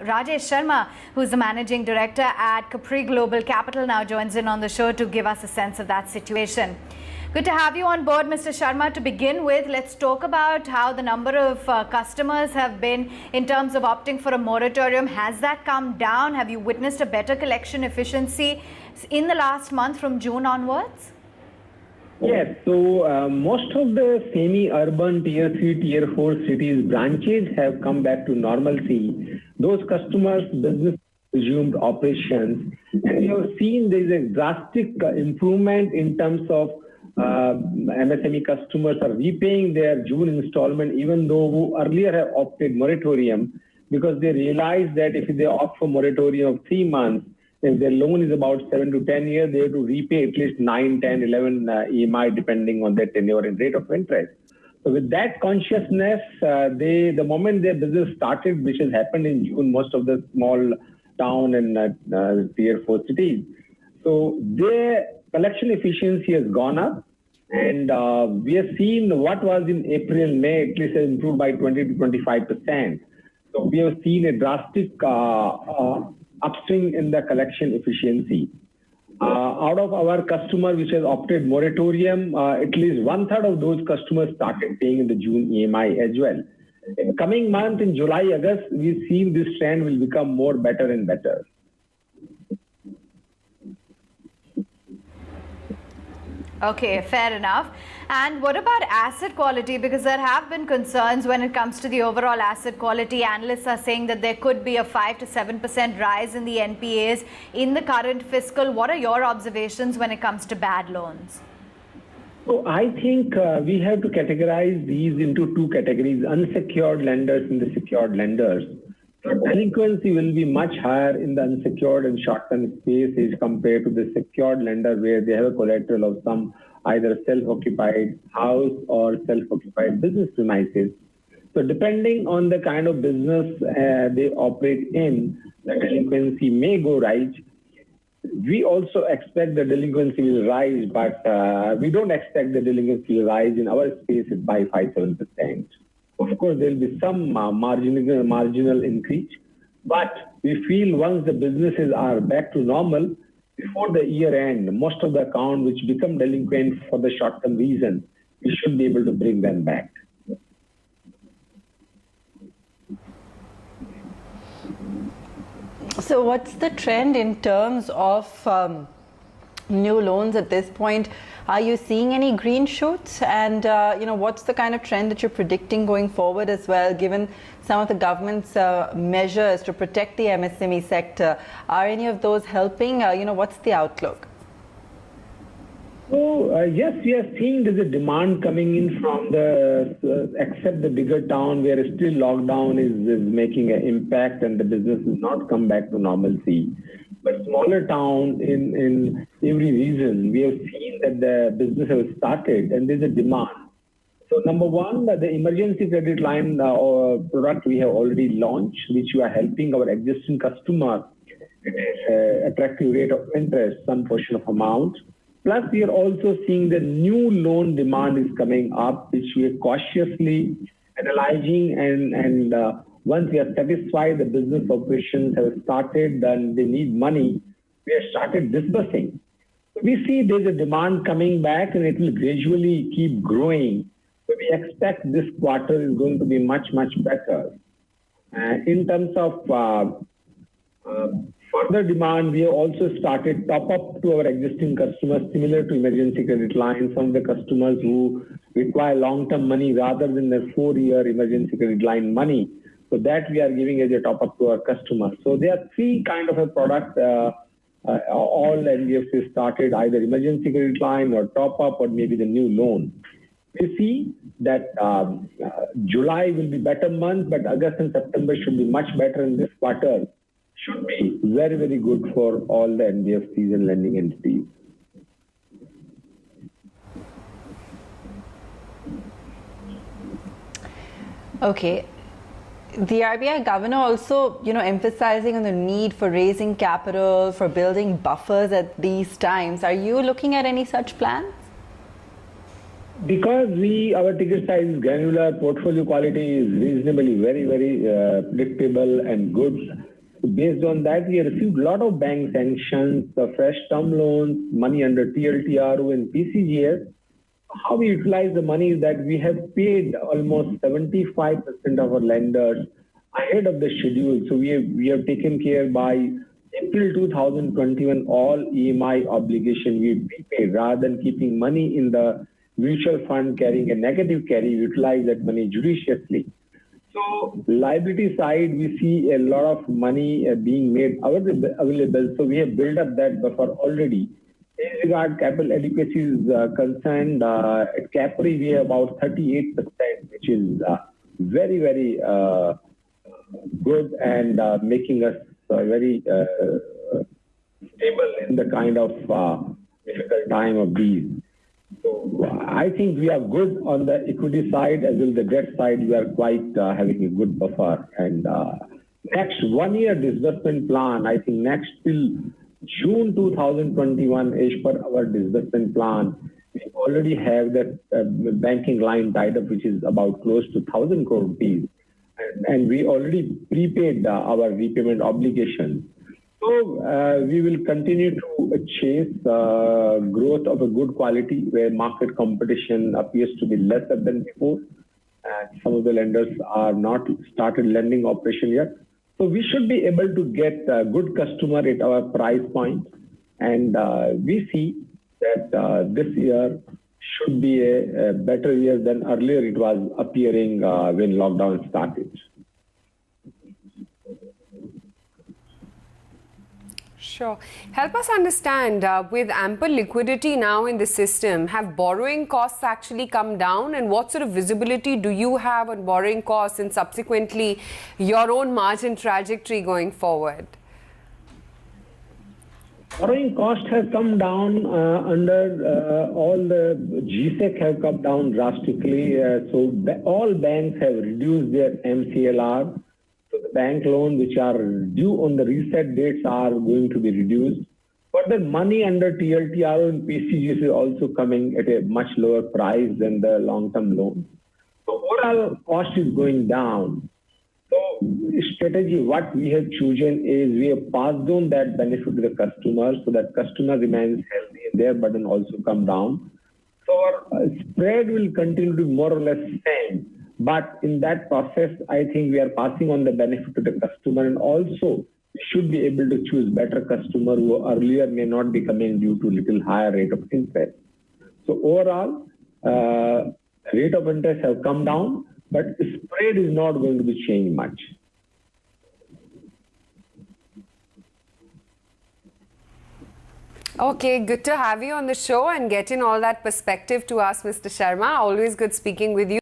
Rajesh Sharma, who's the managing director at Capri Global Capital, now joins in on the show to give us a sense of that situation. Good to have you on board, Mr. Sharma. To begin with, let's talk about how the number of customers have been in terms of opting for a moratorium. Has that come down? Have you witnessed a better collection efficiency in the last month from June onwards? Yes, so most of the semi-urban tier 3, tier 4 cities branches have come back to normalcy. Those customers' business resumed operations, and we have seen there is a drastic improvement in terms of MSME customers are repaying their June installment, even though who earlier have opted moratorium, because they realize that if they opt for moratorium of 3 months, if their loan is about 7 to 10 years, they have to repay at least 9, 10, 11 EMI depending on their tenure and rate of interest. So with that consciousness, the moment their business started, which has happened in June, most of the small town and tier 4 cities, so their collection efficiency has gone up. And we have seen what was in April, May, at least has improved by 20 to 25%. So we have seen a drastic upswing in the collection efficiency. Out of our customers which has opted moratorium, at least 1/3 of those customers started paying in the June EMI as well. In the coming month, in July, August, we've seen this trend will become more better and better. Okay, fair enough. And what about asset quality? Because there have been concerns when it comes to the overall asset quality. Analysts are saying that there could be a 5 to 7% rise in the NPAs in the current fiscal. What are your observations when it comes to bad loans? So I think we have to categorize these into two categories, unsecured lenders and the secured lenders. So delinquency will be much higher in the unsecured and short-term space as compared to the secured lender, where they have a collateral of some either self-occupied house or self-occupied business premises. So depending on the kind of business they operate in, the delinquency may go rise. We also expect the delinquency will rise, but we don't expect the delinquency will rise in our space by 5-7%. Of course, there will be some marginal increase, but we feel once the businesses are back to normal, before the year end, most of the accounts which become delinquent for the short-term reason, we should be able to bring them back. So what's the trend in terms of new loans at this point? Are you seeing any green shoots? And what's the kind of trend that you're predicting going forward as well, given some of the government's measures to protect the MSME sector? Are any of those helping? What's the outlook? So yes, we are seeing there's a demand coming in from except the bigger town where still lockdown is making an impact and the business has not come back to normalcy. But smaller town in every region, we have seen that the business has started and there's a demand. So number one, the emergency credit line product we have already launched, which we are helping our existing customer attractive rate of interest, some portion of amount. Plus, we are also seeing the new loan demand is coming up, which we are cautiously analyzing. And once we are satisfied the business operations have started and they need money, we have started disbursing. So we see there's a demand coming back and it will gradually keep growing. So we expect this quarter is going to be much, much better. In terms of further demand, we have also started top up to our existing customers, similar to emergency credit lines. Some of the customers who require long-term money rather than the 4-year emergency credit line money. So that we are giving as a top up to our customers. So there are 3 kind of a product. All NBFCs started either emergency credit line or top up or maybe the new loan. We see that July will be better month, but August and September should be much better in this quarter. Should be very, very good for all the NBFCs and lending entities. Okay. The RBI governor also, emphasizing on the need for raising capital, for building buffers at these times. Are you looking at any such plans? Because our ticket size is granular, portfolio quality is reasonably very, very predictable and good. So based on that, we have received a lot of bank sanctions, fresh term loans, money under TLTRO and PCGS. How we utilize the money is that we have paid almost 75% of our lenders ahead of the schedule. So we have taken care by April 2021, all EMI obligation we prepaid rather than keeping money in the mutual fund carrying a negative carry, utilize that money judiciously. So liability side, we see a lot of money being made available. So we have built up that buffer already. As regard capital adequacy is concerned, at Capri we have about 38%, which is very, very good and making us very stable in the kind of difficult time of these. So I think we are good on the equity side as well as the debt side. We are quite having a good buffer. And next 1 year disbursement plan, I think next till June 2021, as per our disbursement plan, we already have that banking line tied up, which is about close to 1,000 crore rupees. And we already prepaid our repayment obligation. So we will continue to chase growth of a good quality where market competition appears to be lesser than before. And some of the lenders are not started lending operation yet. So we should be able to get a good customer at our price point. And we see that this year should be a better year than earlier it was appearing when lockdown started. Sure. Help us understand, with ample liquidity now in the system, have borrowing costs actually come down? And what sort of visibility do you have on borrowing costs and subsequently your own margin trajectory going forward? Borrowing cost has come down under all the GSEC have come down drastically. So all banks have reduced their MCLR. So the bank loans which are due on the reset dates are going to be reduced. But the money under TLTRO and PCGS is also coming at a much lower price than the long-term loan. So overall cost is going down. So strategy, what we have chosen is we have passed on that benefit to the customer so that customer remains healthy and their burden also come down. So our spread will continue to be more or less same. But in that process, I think we are passing on the benefit to the customer, and also we should be able to choose better customer who earlier may not be coming due to little higher rate of interest. So overall, rate of interest have come down, but spread is not going to be changed much. Okay, good to have you on the show and get in all that perspective to us, Mr. Sharma. Always good speaking with you.